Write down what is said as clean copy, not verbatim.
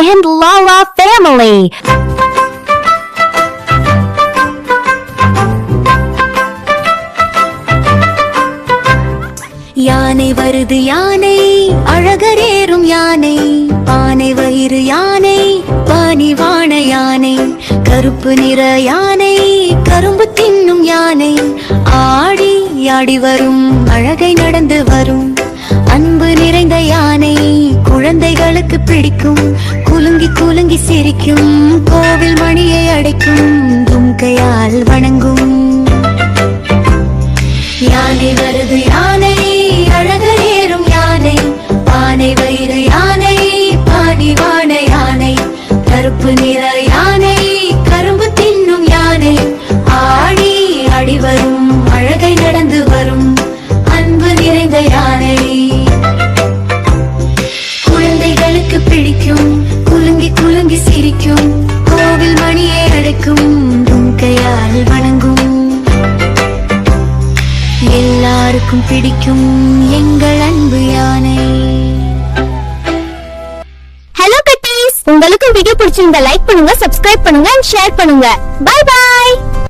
and Lala family. யானை வருது யானை அழகரேறும் யானை பானை வயிறு யானை பாணி வாண யானை கருப்பு நிற யானை கரும்பு தின்னும் யானை ஆடி ஆடி வரும் அழகை நடந்து வரும் அன்பு நிறைந்த யானை குழந்தைகளுக்கு பிடிக்கும் குலுங்கி குலுங்கி சிரிக்கும் கோவில் மணியை அடைக்கும் தும்கையால் வணங்கும் யானை வருது யானை அழகரேறும் யானை பானை வயிறு யானை பாடி வாண யானை கருப்பு நிற யானை கரும்பு தின்னும் யானை ஆடி ஆடி வரும் அழகை நடந்து வரும் அன்பு நிறைந்த யானை குழந்தைகளுக்கு பிடிக்கும் குலுங்கி குலுங்கி சிரிக்கும் கோவில் மணியை அடைக்கும் தும்கையால் வணங்கும் எல்லாருக்கும் பிடிக்கும் எங்கள் அன்பு யானை. ஹலோ கட்டீஸ், உங்களுக்கு வீடியோ பிடிச்சிருந்தா லைக் பண்ணுங்க, சப்ஸ்கிரைப் பண்ணுங்க, ஷேர் பண்ணுங்க. Bye by.